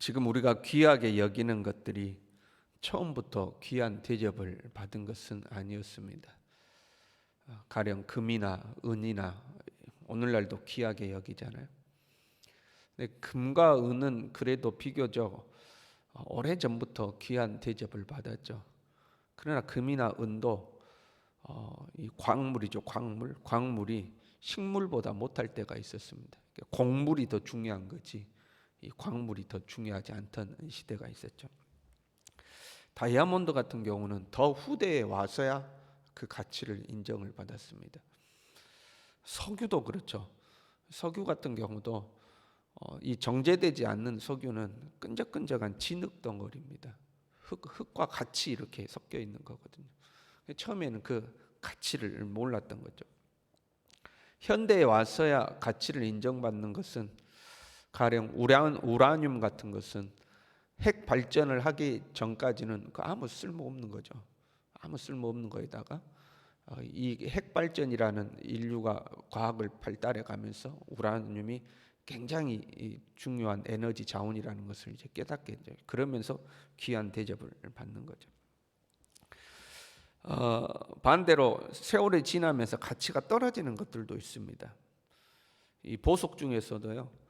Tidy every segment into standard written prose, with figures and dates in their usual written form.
지금 우리가 귀하게 여기는 것들이 처음부터 귀한 대접을 받은 것은 아니었습니다. 가령 금이나 은이나 오늘날도 귀하게 여기잖아요. 근데 금과 은은 그래도 비교적 오래전부터 귀한 대접을 받았죠. 그러나 금이나 은도 이 광물이죠. 광물이 식물보다 못할 때가 있었습니다. 곡물이 더 중요한 거지 이 광물이 더 중요하지 않던 시대가 있었죠. 다이아몬드 같은 경우는 더 후대에 와서야 그 가치를 인정을 받았습니다. 석유도 그렇죠. 석유 같은 경우도 이 정제되지 않는 석유는 끈적끈적한 진흙 덩어리입니다. 흙과 같이 이렇게 섞여 있는 거거든요. 처음에는 그 가치를 몰랐던 거죠. 현대에 와서야 가치를 인정받는 것은 가령 우라늄 같은 것은 핵 발전을 하기 전까지는 아무 쓸모없는 거죠. 아무 쓸모없는 거에다가 이 핵 발전이라는 인류가 과학을 발달해 가면서 우라늄이 굉장히 중요한 에너지 자원이라는 것을 이제 깨닫게 되죠. 그러면서 귀한 대접을 받는 거죠. 반대로 세월이 지나면서 가치가 떨어지는 것들도 있습니다. 이 보석 중에서도요,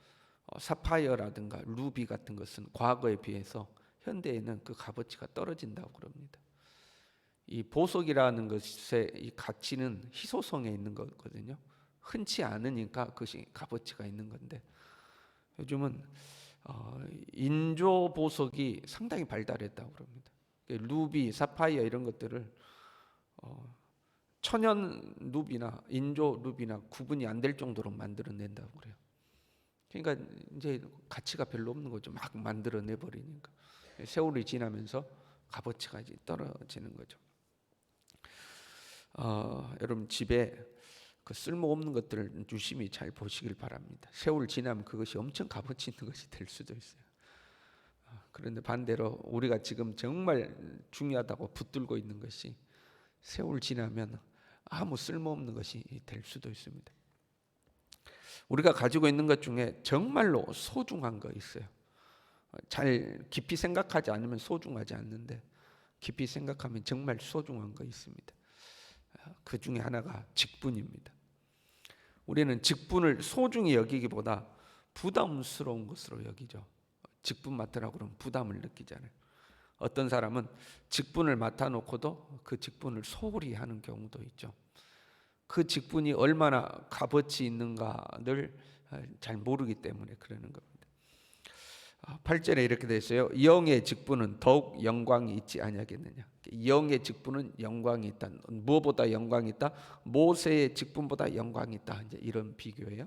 사파이어라든가 루비 같은 것은 과거에 비해서 현대에는 그 값어치가 떨어진다고 그럽니다. 이 보석이라는 것의 이 가치는 희소성에 있는 거거든요. 흔치 않으니까 그것이 값어치가 있는 건데 요즘은 인조 보석이 상당히 발달했다고 그럽니다. 루비, 사파이어 이런 것들을 천연 루비나 인조 루비나 구분이 안 될 정도로 만들어낸다고 그래요. 그러니까 이제 가치가 별로 없는 거죠. 막 만들어내 버리니까 세월이 지나면서 값어치가 이제 떨어지는 거죠. 여러분 집에 그 쓸모없는 것들을 유심히 잘 보시길 바랍니다. 세월 지나면 그것이 엄청 값어치 있는 것이 될 수도 있어요. 그런데 반대로 우리가 지금 정말 중요하다고 붙들고 있는 것이 세월 지나면 아무 쓸모없는 것이 될 수도 있습니다. 우리가 가지고 있는 것 중에 정말로 소중한 거 있어요. 잘 깊이 생각하지 않으면 소중하지 않는데 깊이 생각하면 정말 소중한 거 있습니다. 그 중에 하나가 직분입니다. 우리는 직분을 소중히 여기기보다 부담스러운 것으로 여기죠. 직분 맡으라고 그러면 부담을 느끼잖아요. 어떤 사람은 직분을 맡아놓고도 그 직분을 소홀히 하는 경우도 있죠. 그 직분이 얼마나 값어치 있는가를 잘 모르기 때문에 그러는 겁니다. 8절에 이렇게 돼 있어요. 영의 직분은 더욱 영광이 있지 아니하겠느냐. 영의 직분은 영광이 있다. 무엇보다 영광이 있다? 모세의 직분보다 영광이 있다. 이제 이런 비교예요.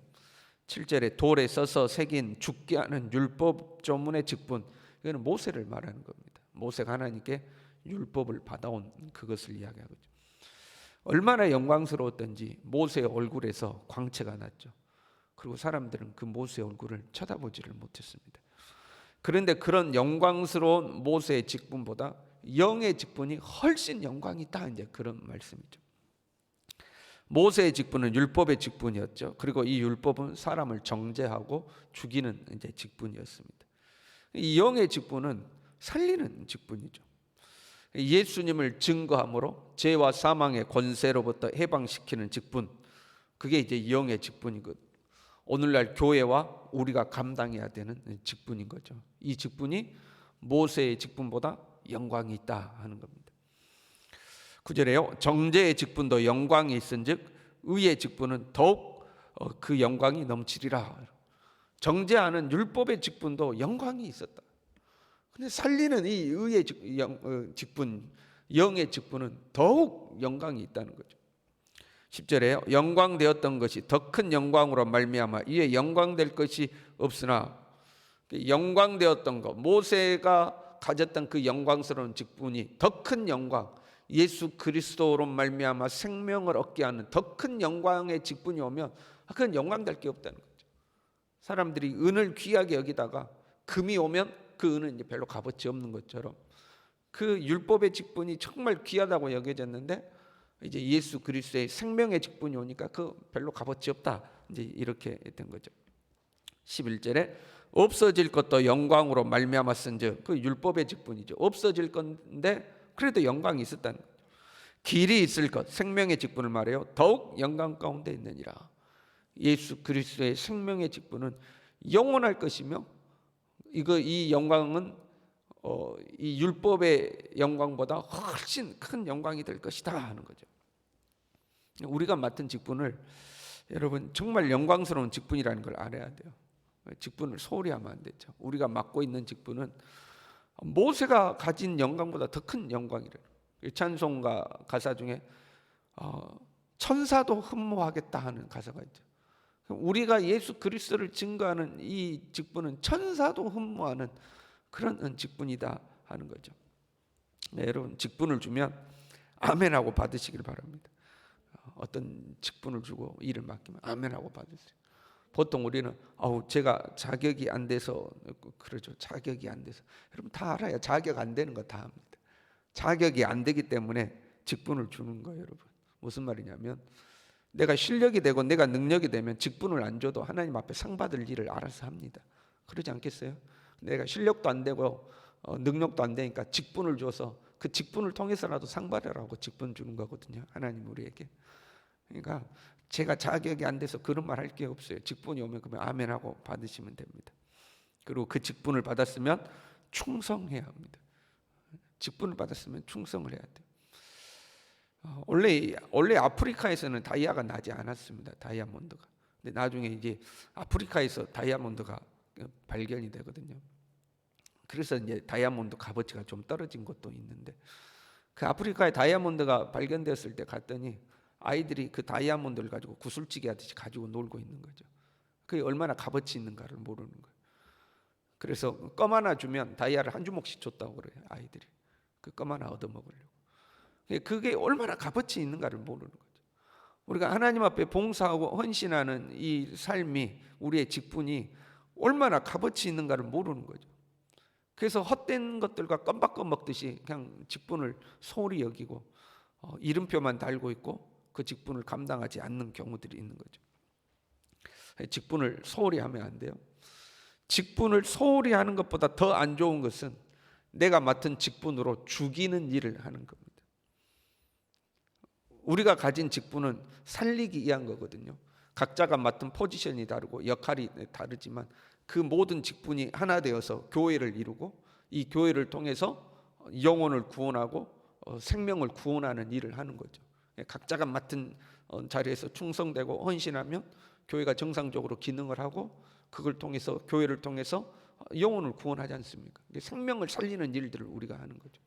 7절에 돌에 써서 새긴 죽게 하는 율법 조문의 직분. 이거는 모세를 말하는 겁니다. 모세가 하나님께 율법을 받아온 그것을 이야기하고 있죠. 얼마나 영광스러웠던지 모세의 얼굴에서 광채가 났죠. 그리고 사람들은 그 모세의 얼굴을 쳐다보지를 못했습니다. 그런데 그런 영광스러운 모세의 직분보다 영의 직분이 훨씬 영광이 있다. 이제 그런 말씀이죠. 모세의 직분은 율법의 직분이었죠. 그리고 이 율법은 사람을 정죄하고 죽이는 이제 직분이었습니다. 이 영의 직분은 살리는 직분이죠. 예수님을 증거함으로 죄와 사망의 권세로부터 해방시키는 직분, 그게 이제 영의 직분이거든요. 오늘날 교회와 우리가 감당해야 되는 직분인 거죠. 이 직분이 모세의 직분보다 영광이 있다 하는 겁니다. 9절에요. 정죄의 직분도 영광이 있은즉 의의 직분은 더욱 그 영광이 넘치리라. 정죄하는 율법의 직분도 영광이 있었다. 근데 살리는 이 의의 직분, 영의 직분은 더욱 영광이 있다는 거죠. 10절에요. 영광되었던 것이 더 큰 영광으로 말미암아 이에 영광될 것이 없으나, 영광되었던 것, 모세가 가졌던 그 영광스러운 직분이 더 큰 영광, 예수 그리스도로 말미암아 생명을 얻게 하는 더 큰 영광의 직분이 오면 그건 영광될 게 없다는 거죠. 사람들이 은을 귀하게 여기다가 금이 오면 그 은은 이제 별로 값어치 없는 것처럼 그 율법의 직분이 정말 귀하다고 여겨졌는데 이제 예수 그리스도의 생명의 직분이 오니까 그 별로 값어치 없다. 이제 이렇게 된 거죠. 11절에 없어질 것도 영광으로 말미암아 쓴즉, 그 율법의 직분이죠. 없어질 건데 그래도 영광이 있었다는 거죠. 길이 있을 것, 생명의 직분을 말해요. 더욱 영광 가운데 있느니라. 예수 그리스도의 생명의 직분은 영원할 것이며, 이 영광은 이 율법의 영광보다 훨씬 큰 영광이 될 것이다 하는 거죠. 우리가 맡은 직분을, 여러분, 정말 영광스러운 직분이라는 걸 알아야 돼요. 직분을 소홀히 하면 안 되죠. 우리가 맡고 있는 직분은 모세가 가진 영광보다 더 큰 영광이래요. 찬송가 가사 중에 천사도 흠모하겠다 하는 가사가 있죠. 우리가 예수 그리스도를 증거하는 이 직분은 천사도 흠모하는 그런 직분이다 하는 거죠. 네, 여러분, 직분을 주면 아멘하고 받으시길 바랍니다. 어떤 직분을 주고 일을 맡기면 아멘하고 받으세요. 보통 우리는 제가 자격이 안 돼서 그러죠. 자격이 안 돼서. 여러분 다 알아요. 자격 안 되는 거 다 합니다. 자격이 안 되기 때문에 직분을 주는 거예요, 여러분. 무슨 말이냐면, 내가 실력이 되고 내가 능력이 되면 직분을 안 줘도 하나님 앞에 상 받을 일을 알아서 합니다. 그러지 않겠어요? 내가 실력도 안 되고 능력도 안 되니까 직분을 줘서 그 직분을 통해서라도 상 받으라고 직분 주는 거거든요, 하나님 우리에게. 그러니까 제가 자격이 안 돼서 그런 말 할 게 없어요. 직분이 오면 그러면 아멘하고 받으시면 됩니다. 그리고 그 직분을 받았으면 충성해야 합니다. 직분을 받았으면 충성을 해야 돼요. 원래 아프리카에서는 다이아가 나지 않았습니다. 다이아몬드가. 근데 나중에 이제 아프리카에서 다이아몬드가 발견이 되거든요. 그래서 이제 다이아몬드 값어치가 좀 떨어진 것도 있는데, 그 아프리카에 다이아몬드가 발견됐을 때 갔더니 아이들이 그 다이아몬드를 가지고 구슬치기 하듯이 가지고 놀고 있는 거죠. 그게 얼마나 값어치 있는가를 모르는 거예요. 그래서 껌 하나 주면 다이아를 한 주먹씩 줬다고 그래요, 아이들이. 그 껌 하나 얻어먹으려고. 그게 얼마나 값어치 있는가를 모르는 거죠. 우리가 하나님 앞에 봉사하고 헌신하는 이 삶이, 우리의 직분이 얼마나 값어치 있는가를 모르는 거죠. 그래서 헛된 것들과 껌바꿔 먹듯이 그냥 직분을 소홀히 여기고 이름표만 달고 있고 그 직분을 감당하지 않는 경우들이 있는 거죠. 직분을 소홀히 하면 안 돼요. 직분을 소홀히 하는 것보다 더 안 좋은 것은 내가 맡은 직분으로 죽이는 일을 하는 겁니다. 우리가 가진 직분은 살리기 위한 거거든요. 각자가 맡은 포지션이 다르고 역할이 다르지만 그 모든 직분이 하나 되어서 교회를 이루고, 이 교회를 통해서 영혼을 구원하고 생명을 구원하는 일을 하는 거죠. 각자가 맡은 자리에서 충성되고 헌신하면 교회가 정상적으로 기능을 하고, 그걸 통해서, 교회를 통해서 영혼을 구원하지 않습니까? 생명을 살리는 일들을 우리가 하는 거죠.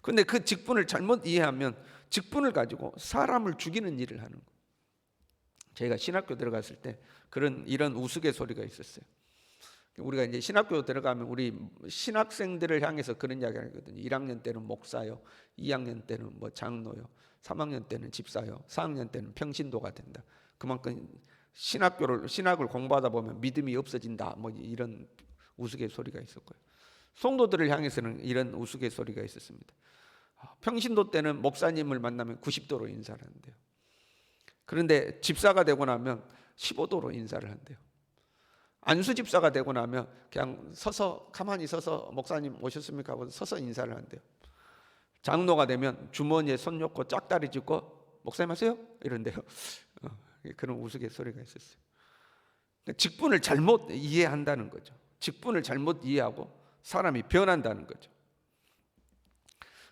그런데 그 직분을 잘못 이해하면 직분을 가지고 사람을 죽이는 일을 하는 거예요. 저희가 신학교 들어갔을 때 이런 우스갯소리가 있었어요. 우리가 이제 신학교 들어가면 우리 신학생들을 향해서 그런 이야기 하거든요. 1학년 때는 목사요, 2학년 때는 뭐 장로요, 3학년 때는 집사요, 4학년 때는 평신도가 된다. 그만큼 신학을 공부하다 보면 믿음이 없어진다, 뭐 이런 우스갯소리가 있었고요. 성도들을 향해서는 이런 우스갯소리가 있었습니다. 평신도 때는 목사님을 만나면 90도로 인사를 한대요. 그런데 집사가 되고 나면 15도로 인사를 한대요. 안수 집사가 되고 나면 그냥 가만히 서서 목사님 오셨습니까 하고 서서 인사를 한대요. 장로가 되면 주머니에 손 놓고 짝다리 짚고 목사님 하세요? 이런데요. 그런 우스갯소리가 있었어요. 직분을 잘못 이해한다는 거죠. 직분을 잘못 이해하고 사람이 변한다는 거죠.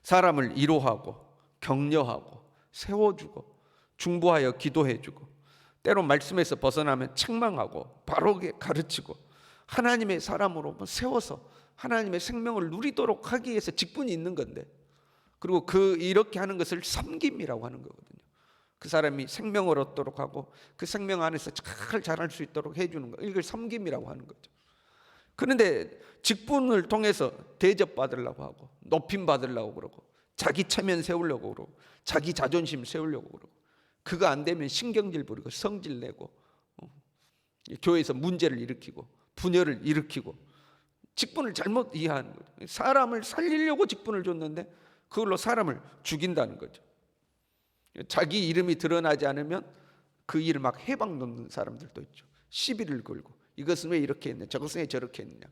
사람을 위로하고 격려하고 세워주고 중보하여 기도해주고, 때로 말씀에서 벗어나면 책망하고 바르게 가르치고, 하나님의 사람으로 세워서 하나님의 생명을 누리도록 하기 위해서 직분이 있는 건데, 그리고 이렇게 하는 것을 섬김이라고 하는 거거든요. 그 사람이 생명을 얻도록 하고 그 생명 안에서 잘 자랄 수 있도록 해주는 거, 이걸 섬김이라고 하는 거죠. 그런데 직분을 통해서 대접받으려고 하고 높임 받으려고 그러고 자기 체면 세우려고 그러고 자기 자존심 세우려고 그러고, 그거 안 되면 신경질 부리고 성질 내고 교회에서 문제를 일으키고 분열을 일으키고, 직분을 잘못 이해하는 거죠. 사람을 살리려고 직분을 줬는데 그걸로 사람을 죽인다는 거죠. 자기 이름이 드러나지 않으면 그 일을 막 해방 놓는 사람들도 있죠. 시비를 걸고 이것은 왜 이렇게 했냐, 저것은 왜 저렇게 했냐.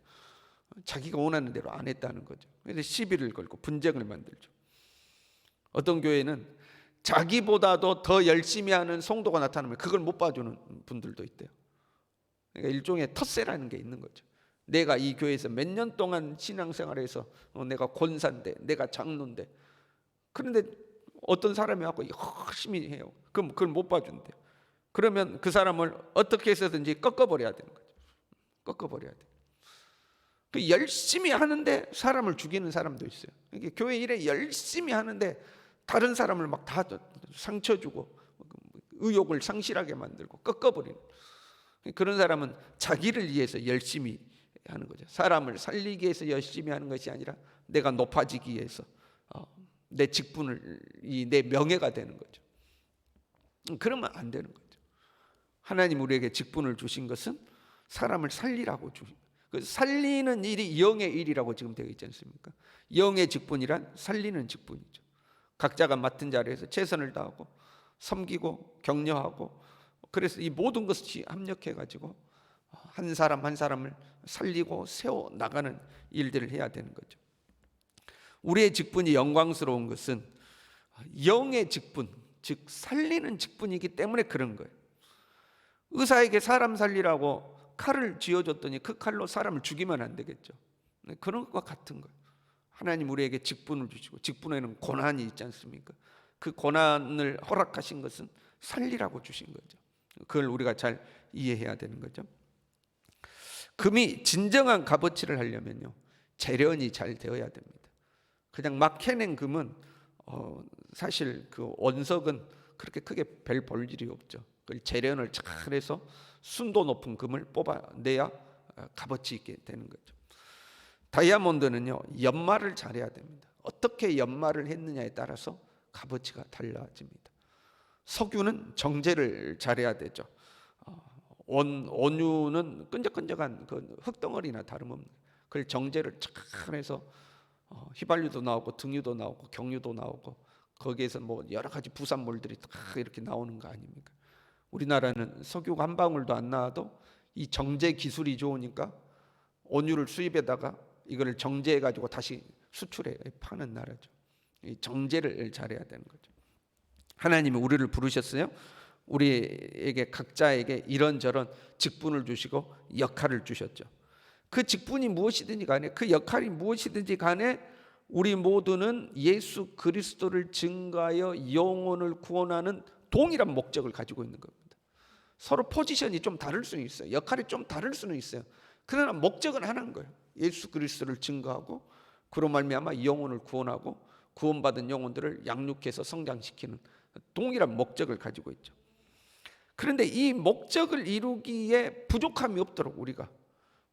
자기가 원하는 대로 안 했다는 거죠. 그래서 시비를 걸고 분쟁을 만들죠. 어떤 교회는 자기보다도 더 열심히 하는 성도가 나타나면 그걸 못 봐주는 분들도 있대요. 그러니까 일종의 텃세라는 게 있는 거죠. 내가 이 교회에서 몇 년 동안 신앙생활해서 내가 권사인데, 내가 장로인데, 그런데 어떤 사람이 와서 열심히 해요. 그럼 그걸 못 봐준대요. 그러면 그 사람을 어떻게 해서든지 꺾어버려야 되는 거죠. 꺾어버려야 돼요. 그 열심히 하는데 사람을 죽이는 사람도 있어요. 이게 교회 일에 열심히 하는데 다른 사람을 막 다 상처 주고 의욕을 상실하게 만들고 꺾어버리는, 그런 사람은 자기를 위해서 열심히 하는 거죠. 사람을 살리기 위해서 열심히 하는 것이 아니라 내가 높아지기 위해서 내 직분을, 내 명예가 되는 거죠. 그러면 안 되는 거죠. 하나님 우리에게 직분을 주신 것은 사람을 살리라고 주신, 그 살리는 일이 영의 일이라고 지금 되어 있지 않습니까? 영의 직분이란 살리는 직분이죠. 각자가 맡은 자리에서 최선을 다하고 섬기고 격려하고, 그래서 이 모든 것이 합력해 가지고 한 사람 한 사람을 살리고 세워 나가는 일들을 해야 되는 거죠. 우리의 직분이 영광스러운 것은 영의 직분, 즉 살리는 직분이기 때문에 그런 거예요. 의사에게 사람 살리라고 칼을 쥐어줬더니 그 칼로 사람을 죽이면 안 되겠죠. 그런 것과 같은 거예요. 하나님 우리에게 직분을 주시고, 직분에는 고난이 있지 않습니까? 그 고난을 허락하신 것은 살리라고 주신 거죠. 그걸 우리가 잘 이해해야 되는 거죠. 금이 진정한 값어치를 하려면요, 재련이 잘 되어야 됩니다. 그냥 막 캐낸 금은 사실 그 원석은 그렇게 크게 별 볼 일이 없죠. 그걸 재련을 잘 해서 순도 높은 금을 뽑아내야 값어치 있게 되는 거죠. 다이아몬드는요, 연마를 잘해야 됩니다. 어떻게 연마를 했느냐에 따라서 값어치가 달라집니다. 석유는 정제를 잘해야 되죠. 원유는 끈적끈적한 그 흙덩어리나 다름없는, 그걸 정제를 잘 해서 휘발유도 나오고 등유도 나오고 경유도 나오고, 거기에서 뭐 여러 가지 부산물들이 다 이렇게 나오는 거 아닙니까? 우리나라는 석유가 한 방울도 안 나와도 이 정제 기술이 좋으니까 원유를 수입에다가 이거를 정제해 가지고 다시 수출해 파는 나라죠. 이 정제를 잘해야 되는 거죠. 하나님이 우리를 부르셨어요. 우리에게 각자에게 이런저런 직분을 주시고 역할을 주셨죠. 그 직분이 무엇이든지 간에, 그 역할이 무엇이든지 간에 우리 모두는 예수 그리스도를 증거하여 영혼을 구원하는 동일한 목적을 가지고 있는 겁니다. 서로 포지션이 좀 다를 수는 있어요. 역할이 좀 다를 수는 있어요. 그러나 목적은 하나인 거예요. 예수 그리스도를 증거하고 그로 말미암아 영혼을 구원하고 구원받은 영혼들을 양육해서 성장시키는 동일한 목적을 가지고 있죠. 그런데 이 목적을 이루기에 부족함이 없도록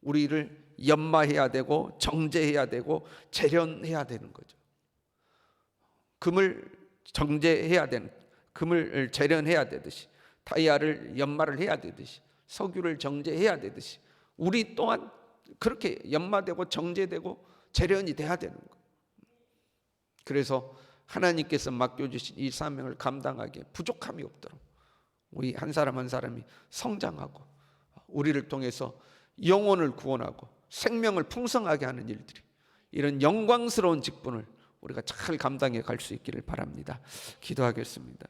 우리를 연마해야 되고 정제해야 되고 재련해야 되는 거죠. 금을 정제해야 되는, 금을 재련해야 되듯이, 다이아를 연마를 해야 되듯이, 석유를 정제해야 되듯이, 우리 또한 그렇게 연마되고 정제되고 재련이 돼야 되는 거예요. 그래서 하나님께서 맡겨주신 이 사명을 감당하기에 부족함이 없도록 우리 한 사람 한 사람이 성장하고, 우리를 통해서 영혼을 구원하고 생명을 풍성하게 하는 일들이, 이런 영광스러운 직분을 우리가 잘 감당해 갈 수 있기를 바랍니다. 기도하겠습니다.